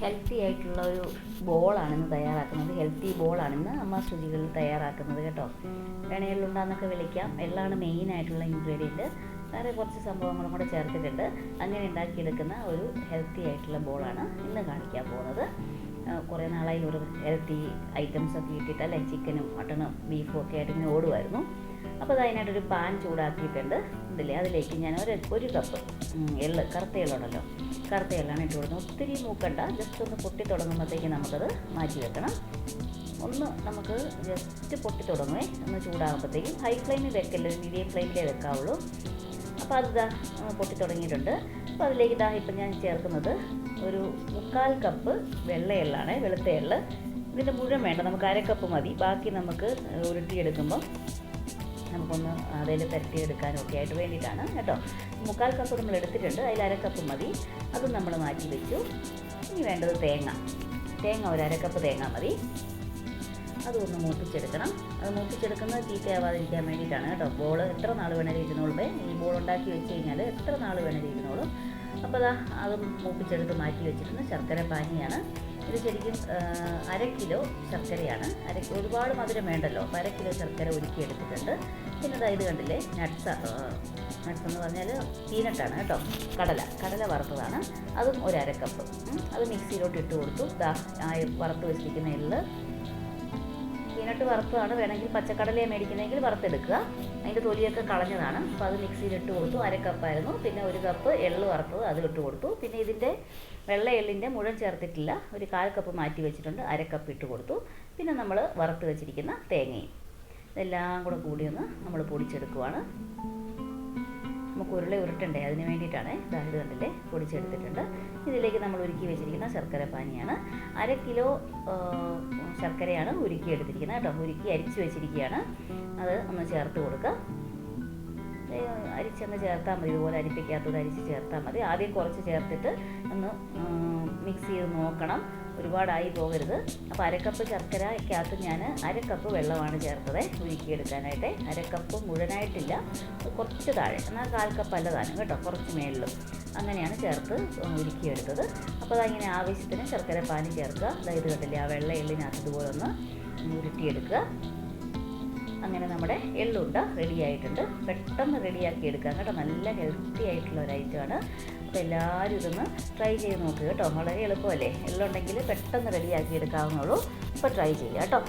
Healthy ആയിട്ടുള്ള ഒരു ബോളാണിന്ന് തയ്യാറാക്കുന്നത്. ഹെൽത്തി ബോളാണിന്ന് അമ്മ ശ്രുതികളിൽ തയ്യാറാക്കുന്നത് കേട്ടോ. എണ്ണയെള്ളുണ്ടാന്നൊക്കെ വിളിക്കാം. എള്ളാണ് മെയിനായിട്ടുള്ള ഇൻഗ്രീഡിയൻറ്റ്. വേറെ കുറച്ച് സംഭവങ്ങളും കൂടെ ചേർത്തിട്ടുണ്ട്. അങ്ങനെ ഉണ്ടാക്കിയെടുക്കുന്ന ഒരു ഹെൽത്തി ആയിട്ടുള്ള ബോളാണ് ഇന്ന് കാണിക്കാൻ പോകുന്നത്. കുറേ നാളായി ഒരു ഹെൽത്തി ഐറ്റംസൊക്കെ ഇട്ടിട്ട് അല്ലേ, ചിക്കനും മട്ടണും ബീഫും ഒക്കെ ആയിട്ട് ഇങ്ങനെ ഓടുമായിരുന്നു. അപ്പോൾ അതിനായിട്ടൊരു പാൻ ചൂടാക്കിയിട്ടുണ്ട്. അതിലേക്ക് ഞാൻ ഒരു കപ്പ് എള്ള്, കറുത്ത എള്ളുണ്ടല്ലോ, കറുത്ത എള്ളാണ് ഇട്ട് കൊടുക്കുന്നത്. ഒത്തിരി മൂക്കണ്ട, ജസ്റ്റ് ഒന്ന് പൊട്ടി തുടങ്ങുമ്പോഴത്തേക്ക് നമുക്കത് മാറ്റി വെക്കണം. ഒന്ന് നമുക്ക് ജസ്റ്റ് പൊട്ടി തുടങ്ങുമേ, ഒന്ന് ചൂടാകുമ്പോഴത്തേക്കും. ഹൈ ഫ്ലെയിമിൽ വെക്കല്ലോ, മീഡിയം ഫ്ലെയിമിലേ വെക്കാവുള്ളൂ. അപ്പോൾ അത് പൊട്ടി തുടങ്ങിയിട്ടുണ്ട്. അപ്പോൾ അതിലേക്ക് ഇപ്പം ഞാൻ ചേർക്കുന്നത് ഒരു 1/4 കപ്പ് വെള്ള എള്ളാണ്, വെളുത്ത എള്ള്. ഇതിൻ്റെ മുഴുവൻ വേണ്ട, നമുക്ക് 1/2 കപ്പ് മതി. ബാക്കി നമുക്ക് ഉരുട്ടിയെടുക്കുമ്പം നമുക്കൊന്ന് അതിൽ പുരട്ടിയെടുക്കാനും ഒക്കെ ആയിട്ട് വേണ്ടിയിട്ടാണ് കേട്ടോ. 1/4 കപ്പ് നമ്മൾ എടുത്തിട്ടുണ്ട്, അതിൽ 1/2 കപ്പ് മതി. അതും നമ്മൾ മാറ്റി വെച്ചു. ഇനി വേണ്ടത് തേങ്ങ, ഒരു 1/2 കപ്പ് തേങ്ങ മതി. അതൊന്ന് മൂപ്പിച്ചെടുക്കണം. അത് മൂപ്പിച്ചെടുക്കുന്നത് ചീത്തയാവാതിരിക്കാൻ വേണ്ടിയിട്ടാണ് കേട്ടോ. ബോൾ എത്ര നാൾ വേണേലും ഇരുന്നോളും. ഈ ബോൾ ഉണ്ടാക്കി വെച്ച് കഴിഞ്ഞാൽ എത്ര നാൾ വേണേലും ഇരുന്നോളും. അപ്പോൾ അത് മൂപ്പിച്ചെടുത്ത് മാറ്റി വെച്ചിട്ടുണ്ട്. ശർക്കര പാനിയാണ് ഇത്. ശരിക്കും 1/2 കിലോ ശർക്കരയാണ്. ഒരുപാട് മധുരം വേണ്ടല്ലോ. അപ്പോൾ 1/2 കിലോ ശർക്കര ഉരുക്കി എടുത്തിട്ടുണ്ട്. പിന്നെ ഇത് കണ്ടില്ലേ, നട്ട്സ് എന്ന് പറഞ്ഞാൽ പീനട്ടാണ് കേട്ടോ. കടല വറുത്തതാണ്. അതും ഒരു 1/2 കപ്പ്. അത് മിക്സിയിലോട്ട് ഇട്ട് കൊടുത്തു. വറുത്ത് വെച്ചിരിക്കുന്ന എള്ള്, പീനട്ട് വറുത്തതാണ്. വേണമെങ്കിൽ പച്ചക്കടലയെ മേടിക്കുന്നതെങ്കിൽ വറുത്തെടുക്കുക. അതിൻ്റെ തൊലിയൊക്കെ കളഞ്ഞതാണ്. അപ്പോൾ അത് മിക്സിയിലിട്ട് കൊടുത്തു. 1/2 കപ്പായിരുന്നു. പിന്നെ 1 കപ്പ് എള്ള് വറുത്തത് അതിലിട്ട് കൊടുത്തു. പിന്നെ ഇതിൻ്റെ വെള്ള എള്ളിൻ്റെ മുഴുവൻ ചേർത്തിട്ടില്ല, ഒരു 1/4 കപ്പ് മാറ്റി വെച്ചിട്ടുണ്ട്. 1/2 കപ്പ് ഇട്ട് കൊടുത്തു. പിന്നെ നമ്മൾ വറുത്ത് വെച്ചിരിക്കുന്ന തേങ്ങയും ഇതെല്ലാം കൂടെ കൂടിയൊന്ന് നമ്മൾ പൊടിച്ചെടുക്കുവാണ്. നമുക്ക് ഉരുട്ടണ്ടേ, അതിന് വേണ്ടിയിട്ടാണ്. ഇത് കണ്ടില്ലേ, പൊടിച്ചെടുത്തിട്ടുണ്ട്. ഇതിലേക്ക് നമ്മൾ ഉരുക്കി വെച്ചിരിക്കുന്ന ശർക്കര പാനിയാണ്. 1/2 കിലോ ശർക്കരയാണ് ഉരുക്കി എടുത്തിരിക്കുന്നത് കേട്ടോ. ഉരുക്കി അരിച്ച് വെച്ചിരിക്കുകയാണ്. അത് ഒന്ന് ചേർത്ത് കൊടുക്കുക. അരിച്ചൊന്ന് ചേർത്താൽ മതി. ഇതുപോലെ അരിപ്പിക്കാത്തത് അരിച്ച് ചേർത്താൽ മതി. ആദ്യം കുറച്ച് ചേർത്തിട്ട് ഒന്ന് മിക്സ് ചെയ്ത് നോക്കണം, ഒരുപാടായി പോകരുത്. അപ്പോൾ 1/2 കപ്പ് ശർക്കരയ്ക്കകത്ത് ഞാൻ 1/2 കപ്പ് വെള്ളമാണ് ചേർത്തത് ഉരുക്കിയെടുക്കാനായിട്ട്. 1/2 കപ്പ് മുഴുവനായിട്ടില്ല, കുറച്ച് താഴെ, എന്നാൽ 1/4 കപ്പ് അല്ലതാണ് കേട്ടോ, കുറച്ച് മേളിലും. അങ്ങനെയാണ് ചേർത്ത് ഉരുക്കിയെടുത്തത്. അപ്പോൾ അതങ്ങനെ ആവശ്യത്തിന് ശർക്കര പാനി ചേർക്കുക. ഇത് കണ്ടില്ലേ, ആ വെള്ള എള്ളിനകത്ത് ഇതുപോലെ ഒന്ന് ഉരുട്ടിയെടുക്കുക. അങ്ങനെ നമ്മുടെ എള്ളുണ്ട റെഡി ആയിട്ടുണ്ട്. പെട്ടെന്ന് റെഡിയാക്കി എടുക്കാം കേട്ടോ. നല്ല ഹെൽത്തി ആയിട്ടുള്ള ഒരു ഐറ്റമാണ്. അപ്പോൾ എല്ലാവരും ഇതൊന്ന് ട്രൈ ചെയ്ത് നോക്കുക കേട്ടോ. വളരെ എളുപ്പമല്ലേ, എള്ളുണ്ടെങ്കിൽ പെട്ടെന്ന് റെഡിയാക്കി എടുക്കാവുന്നുള്ളൂ. അപ്പോൾ ട്രൈ ചെയ്യുക കേട്ടോ.